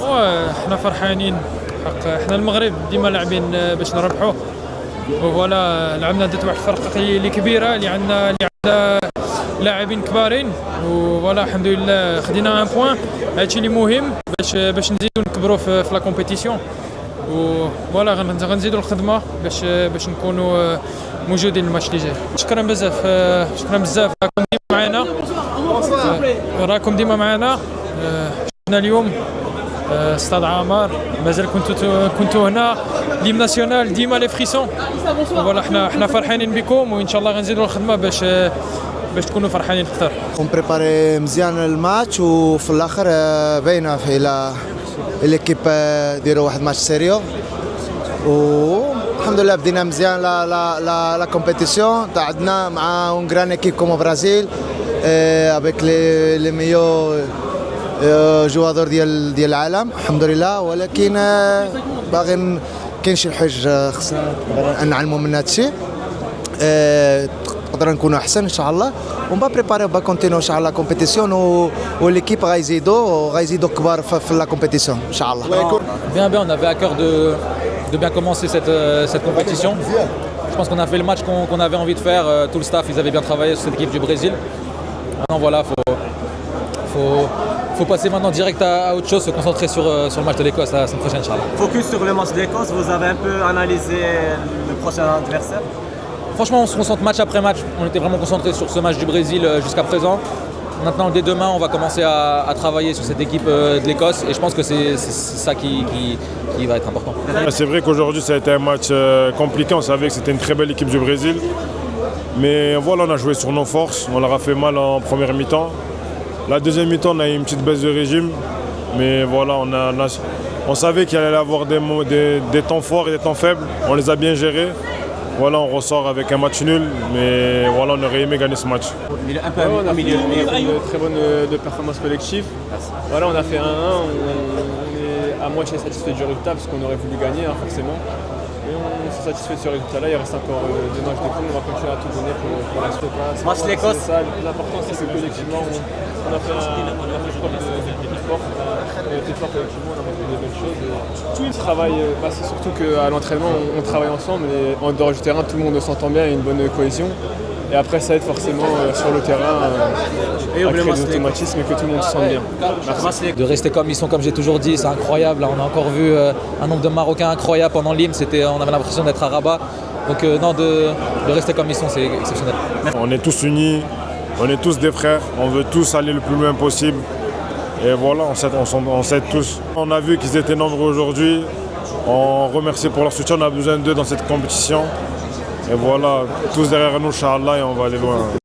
احنا فرحانين حق احنا المغرب ديما لاعبين باش نربحوا وفوالا لعبنا ضد واحد الفرقه اللي كبيره اللي عندها لاعبين كبارين وفوالا الحمد لله خدينا ان بوين. هادشي اللي مهم باش نزيدو نكبروا في لا كومبيتيسيون وفوالا غنزيدوا الخدمه باش نكونوا موجودين الماتش اللي جاي. شكرا بزاف راكم ديما معنا شفنا اليوم استاد عامر مازال كنتوا هنا ليم ناسيونال ديما لي فريسون فوالا حنا فرحانين بكم وان شاء الله غنزيدوا الخدمه باش تكونوا فرحانين اكثر. بريباري مزيان الماتش وفي الاخر باينه في ليكيب ديروا واحد ماتش سيريو والحمد لله بدينا مزيان لا كومبيتيسيون تاع عندنا مع اون غران ايكيب كومو برازيل افيك لي ميو جوادور ديال العالم الحمد لله. ولكن باغي كاين شي حاجه خصنا نعلموا من هذا الشيء نقدر نكونوا احسن ان شاء الله ومبا بريباري با كونتينيو ان شاء الله كومبيتيسيون وليكيب غيزيدوا كبار في لا كومبيتيسيون ان شاء الله. Bien, on avait à cœur de bien commencer cette compétition. Je pense qu'on a fait le match qu'on avait envie de faire. Tout le staff, ils avaient bien travaillé sur cette équipe du Brésil. Maintenant, voilà, faut passer maintenant direct à autre chose, se concentrer sur le match de l'Écosse la semaine prochaine, Inch'Allah. Focus sur le match de l'Écosse, vous avez un peu analysé le prochain adversaire? Franchement, on se concentre match après match. On était vraiment concentrés sur ce match du Brésil jusqu'à présent. Maintenant, dès demain, on va commencer à travailler sur cette équipe de l'Écosse et je pense que c'est ça qui va être important. C'est vrai qu'aujourd'hui, ça a été un match compliqué. On savait que c'était une très belle équipe du Brésil. Mais voilà, on a joué sur nos forces. On leur a fait mal en première mi-temps. La deuxième mi-temps, on a eu une petite baisse de régime. Mais voilà, on savait qu'il allait y avoir des temps forts et des temps faibles. On les a bien gérés. Voilà, on ressort avec un match nul, mais voilà, on aurait aimé gagner ce match. On a fait une très bonne performance collective. Voilà, on a fait 1-1, on est à moitié satisfait du résultat parce qu'on aurait voulu gagner forcément. Et on s'est satisfait de ce résultat-là, il reste encore 2 matchs de poule, on va continuer à tout donner pour la suite. Match l'Écosse. L'important c'est que collectivement on a fait preuve d'équipe forte, on a été fort collectivement, on a fait des belles choses. Tout le travail, c'est surtout qu'à l'entraînement on travaille ensemble et en dehors du terrain tout le monde s'entend bien, il y a une bonne cohésion. Et après ça aide forcément sur le terrain à créer des automatismes et que tout le monde se sente bien. Merci. De rester comme ils sont, comme j'ai toujours dit, c'est incroyable. Là, on a encore vu un nombre de Marocains incroyable pendant l'hymne, on avait l'impression d'être à Rabat. Donc non, de rester comme ils sont, c'est exceptionnel. On est tous unis, on est tous des frères, on veut tous aller le plus loin possible. Et voilà, on s'aide tous. On a vu qu'ils étaient nombreux aujourd'hui, on remercie pour leur soutien, on a besoin d'eux dans cette compétition. Et voilà, tous derrière nous, Inch'Allah, et on va aller loin.